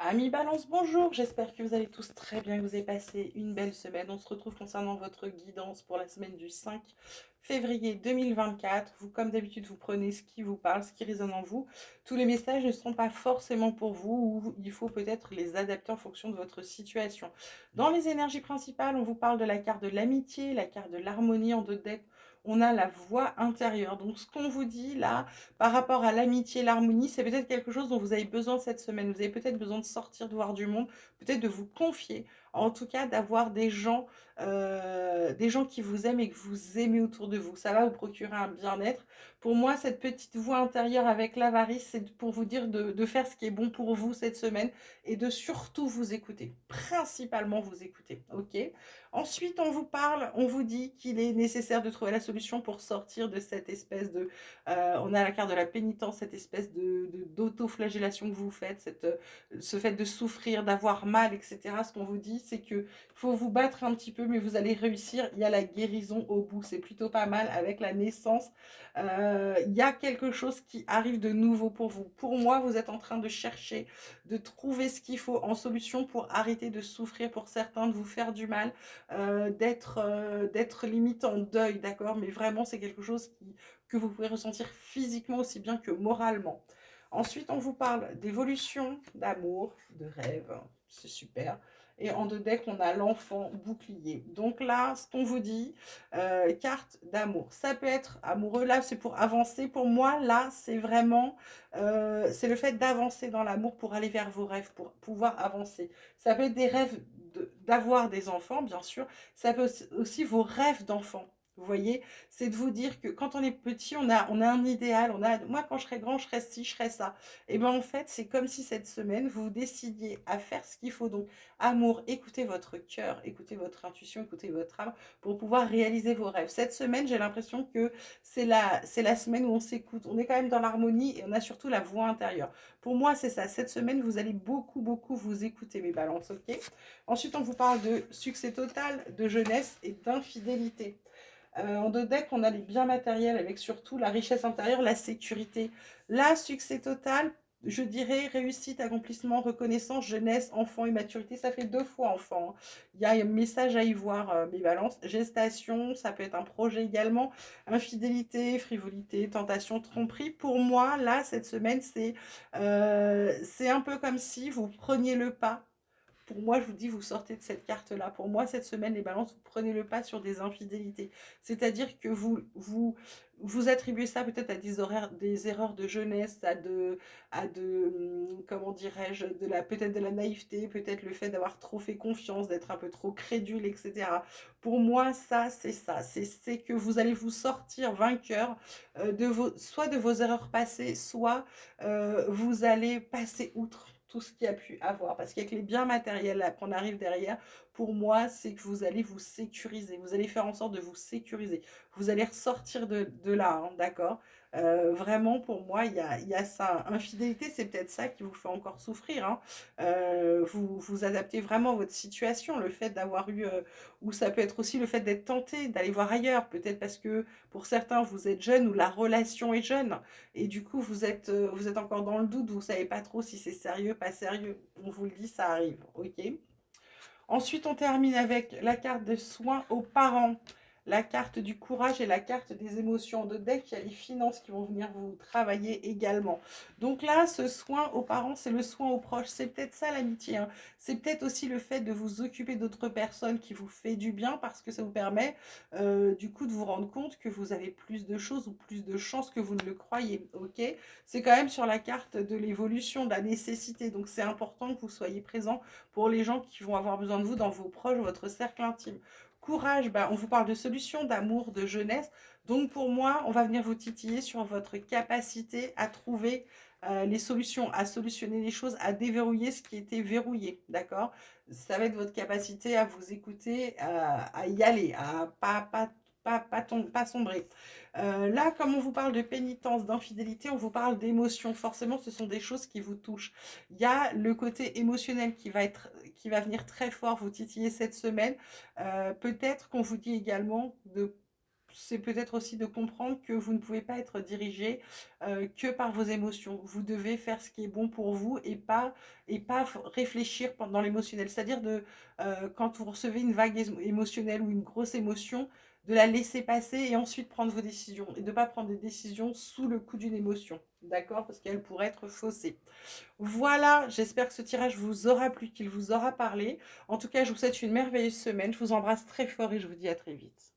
Amis Balance, bonjour, j'espère que vous allez tous très bien, que vous avez passé une belle semaine. On se retrouve concernant votre guidance pour la semaine du 5 février 2024. Vous, comme d'habitude, vous prenez ce qui vous parle, ce qui résonne en vous. Tous les messages ne sont pas forcément pour vous ou il faut peut-être les adapter en fonction de votre situation. Dans les énergies principales, on vous parle de la carte de l'amitié, la carte de l'harmonie en deux decks. On a la voix intérieure. Donc, ce qu'on vous dit là, par rapport à l'amitié, l'harmonie, c'est peut-être quelque chose dont vous avez besoin cette semaine. Vous avez peut-être besoin de sortir, de voir du monde, peut-être de vous confier, en tout cas d'avoir des gens qui vous aiment et que vous aimez autour de vous. Ça va vous procurer un bien-être. Pour moi, cette petite voix intérieure avec l'avarice, c'est pour vous dire de faire ce qui est bon pour vous cette semaine et de surtout vous écouter, principalement vous écouter, ok? Ensuite, on vous parle, on vous dit qu'il est nécessaire de trouver la solution pour sortir de cette espèce de on a la carte de la pénitence, cette espèce d'auto-flagellation que vous faites, ce fait de souffrir, d'avoir mal, etc. Ce qu'on vous dit, c'est que faut vous battre un petit peu, mais vous allez réussir. Il y a la guérison au bout. C'est plutôt pas mal avec la naissance. Il y a quelque chose qui arrive de nouveau pour vous. Pour moi, vous êtes en train de chercher, de trouver ce qu'il faut en solution pour arrêter de souffrir, pour certains, de vous faire du mal, d'être limite en deuil, d'accord? Mais vraiment, c'est quelque chose que vous pouvez ressentir physiquement aussi bien que moralement. Ensuite, on vous parle d'évolution, d'amour, de rêve. C'est super. Et en deux decks, on a l'enfant bouclier. Donc là, ce qu'on vous dit, carte d'amour. Ça peut être amoureux. Là, c'est pour avancer. Pour moi, là, c'est vraiment, c'est le fait d'avancer dans l'amour pour aller vers vos rêves, pour pouvoir avancer. Ça peut être des rêves d'avoir des enfants, bien sûr. Ça peut aussi vos rêves d'enfants. Vous voyez, c'est de vous dire que quand on est petit, on a un idéal, moi quand je serai grand, je serai ci, je serai ça. Et bien en fait, c'est comme si cette semaine, vous décidiez à faire ce qu'il faut. Donc, amour, écoutez votre cœur, écoutez votre intuition, écoutez votre âme pour pouvoir réaliser vos rêves. Cette semaine, j'ai l'impression que c'est la semaine où on s'écoute. On est quand même dans l'harmonie et on a surtout la voix intérieure. Pour moi, c'est ça. Cette semaine, vous allez beaucoup, beaucoup vous écouter, mes balances, ok? Ensuite, on vous parle de succès total, de jeunesse et d'infidélité. En deux decks, on a les biens matériels avec surtout la richesse intérieure, la sécurité. Là, succès total, je dirais réussite, accomplissement, reconnaissance, jeunesse, enfant et maturité. Ça fait deux fois enfant, hein. Il y a un message à y voir, mes balances. Gestation, ça peut être un projet également. Infidélité, frivolité, tentation, tromperie. Pour moi, là, cette semaine, c'est un peu comme si vous preniez le pas. Pour moi, je vous dis, vous sortez de cette carte-là. Pour moi, cette semaine, les balances, vous prenez le pas sur des infidélités. C'est-à-dire que vous attribuez ça peut-être à des erreurs de jeunesse, comment dirais-je, peut-être de la naïveté, peut-être le fait d'avoir trop fait confiance, d'être un peu trop crédule, etc. Pour moi, ça, c'est ça. C'est que vous allez vous sortir vainqueur soit de vos erreurs passées, soit vous allez passer outre tout ce qu'il y a pu avoir. Parce qu'avec les biens matériels là, qu'on arrive derrière, pour moi, c'est que vous allez vous sécuriser. Vous allez faire en sorte de vous sécuriser. Vous allez ressortir de là, hein, d'accord? Vraiment, pour moi, il y a ça. Infidélité, c'est peut-être ça qui vous fait encore souffrir, hein. Vous adaptez vraiment votre situation. Le fait d'avoir eu, ou ça peut être aussi le fait d'être tenté, d'aller voir ailleurs. Peut-être parce que pour certains, vous êtes jeune ou la relation est jeune. Et du coup, vous êtes encore dans le doute, vous ne savez pas trop si c'est sérieux, pas sérieux. On vous le dit, ça arrive, ok? Ensuite, on termine avec la carte de soins aux parents, la carte du courage et la carte des émotions. De deck, il y a les finances qui vont venir vous travailler également. Donc là, ce soin aux parents, c'est le soin aux proches. C'est peut-être ça l'amitié, hein. C'est peut-être aussi le fait de vous occuper d'autres personnes qui vous fait du bien parce que ça vous permet du coup de vous rendre compte que vous avez plus de choses ou plus de chances que vous ne le croyez. Ok? C'est quand même sur la carte de l'évolution, de la nécessité. Donc c'est important que vous soyez présent pour les gens qui vont avoir besoin de vous dans vos proches, votre cercle intime. Courage, bah, on vous parle de solutions, d'amour, de jeunesse. Donc pour moi, on va venir vous titiller sur votre capacité à trouver les solutions, à solutionner les choses, à déverrouiller ce qui était verrouillé, d'accord? Ça va être votre capacité à vous écouter, à y aller, à pas sombrer. Là, comme on vous parle de pénitence, d'infidélité, on vous parle d'émotion. Forcément, ce sont des choses qui vous touchent. Il y a le côté émotionnel qui va venir très fort vous titiller cette semaine. Peut-être qu'on vous dit également de c'est peut-être aussi de comprendre que vous ne pouvez pas être dirigé que par vos émotions. Vous devez faire ce qui est bon pour vous et pas réfléchir dans l'émotionnel. C'est-à-dire quand vous recevez une vague émotionnelle ou une grosse émotion, de la laisser passer et ensuite prendre vos décisions. Et de ne pas prendre des décisions sous le coup d'une émotion. D'accord? Parce qu'elle pourrait être faussée. Voilà, j'espère que ce tirage vous aura plu, qu'il vous aura parlé. En tout cas, je vous souhaite une merveilleuse semaine. Je vous embrasse très fort et je vous dis à très vite.